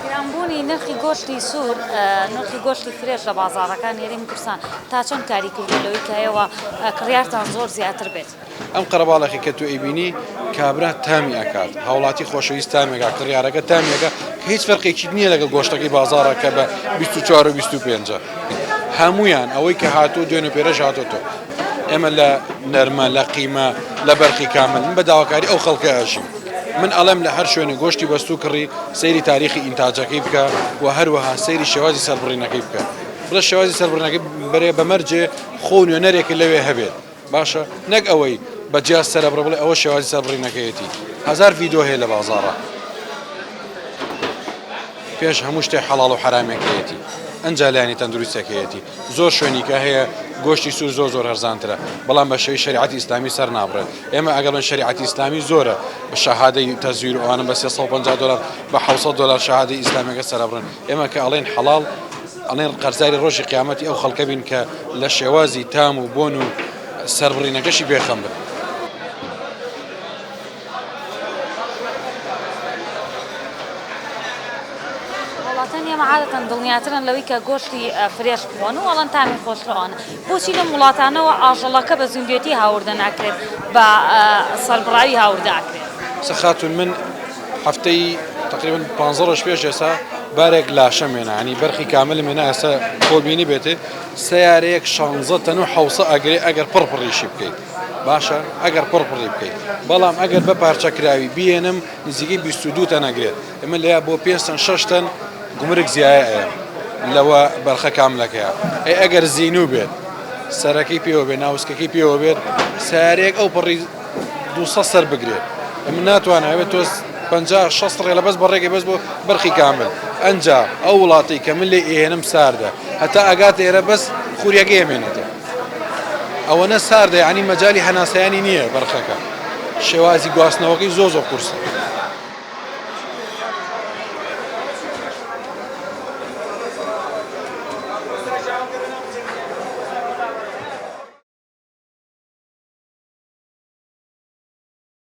گرانبوونی نرخی گۆشتی سوور نرخی گۆشتی فرێش لە بازاڕەکان هێرێمی کوردستان تا چۆن کاری کردلەوەی کایەوە کڕیارتان زۆر زیاتر بێت. ئەم قەرەباڵێکی کە تو ئەیبینی کابرا تامی ئەکات هاوڵاتی خۆشەویست تامێکا کڕیارەکە تامێکە کە هیچ فەرقێکی نییە لەگەڵ گۆشتەکەی بازاڕە کە بە 24 و 25 هەمویان ئەوەی کە هاتوو دوێن و پێرەش هاتۆتۆ ئێمە لە نەرمە لە قیمە لە بەرخی کامل من بە داواکاری ئەو خەڵکە ئەژیم من ئەڵێم لە هەر شوێنە گۆشتی بەستوو کڕی سەیری تاریخی ئینتاجەکەی بکە و هەروەها سەیری شێوازی سەربڕینەکەی بکە بڵە شێوازی سەربڕینەکەی بەرێ بەمەرجێ خۆ نوێنەرێکی لەوێ هەبێت باشە نەک ئەوەی بەجیاز سەرەبڕ بڵێ ئەوە شێوازی سەربڕینەکەیەتی هزار ڤیدۆ هەیە لە بازاڕە پێش هەموو شتێ حەڵاڵ و حرامێکەیەتی ئەنجا لایانی تەندروستێکەیەتی زۆر شوێنیکە هەیە گۆشتی سوور زۆر هەرزانترە بەڵام بە شێوی شریعەتی ئیسلامی سەر نابڕێت ئێمە ئەگەڵن شریعەتی ئیسلامی زۆرە بە شەهادەی تەزویر ئەوانە بە 350 دلار بە 700 دلار شەهادەی ئیسلامیەکە سەرەبڕن ئێمە کە ئەڵێن حەڵاڵ ئەڵێن قەرزاری ڕۆژی قیامەتی ئەو خەڵکە بین کە لە شێوازی تام و بۆن و سەربڕینەکەشی بێخەم بن. وڵاتان ئێمە عادەتەن دڵنیاترن لەوەی کە گۆشتی فرێش بخۆن و وەڵەن تامی خۆشەوانە بۆچی لەم وڵاتانەوە ئاژەڵەکە بە زیندوێتی هاوردە ناکرێت بە سەربڕاوی هاوردە ئاکرێت. سەخاتون من هەفتەی تقریبا 15 ڕۆژ پێش ئێستا بارێک لاشە مێنە ینی بەرخی کامل مێنە ئێستا خۆبینی بێتێ سیارەیەک 16 تەن و حوسە ئەگرێ ئەگەر پڕپڕیشی بکەیت باشە ئەگەر پڕپڕی بکەیت بەڵام ئەگەر بە پارچەکراوی بێنم نزیکەی 22 تەن ئەگرێت ئەمە لەیە بۆ 5 تەن 6 تەن گومرگ زیایە ئەیە لەوە بەرخە کاملەکەیە ئەگەر زیینوو بێت سەرەکەی پێوە بێت ناوسکەکەی پێوە بێت سیارەیەک ئەو پڕی 200 سەر بگرێت من ناتوانێت تۆ 50-60 ڕێ لە بەس بەڕێکی بەس بۆ بەرخی کامل ئەنجا ئەو وڵاتی کە من لێ ئێنم ساردە هەتا ئەگات ئێرە بەس خوریەکەی ئەمێنێتە ئەوەنە ساردە ینی مەجای هەناسەیانی نییە بەرخەکە شێوازی گواستنەوەکەی زۆر قورسە.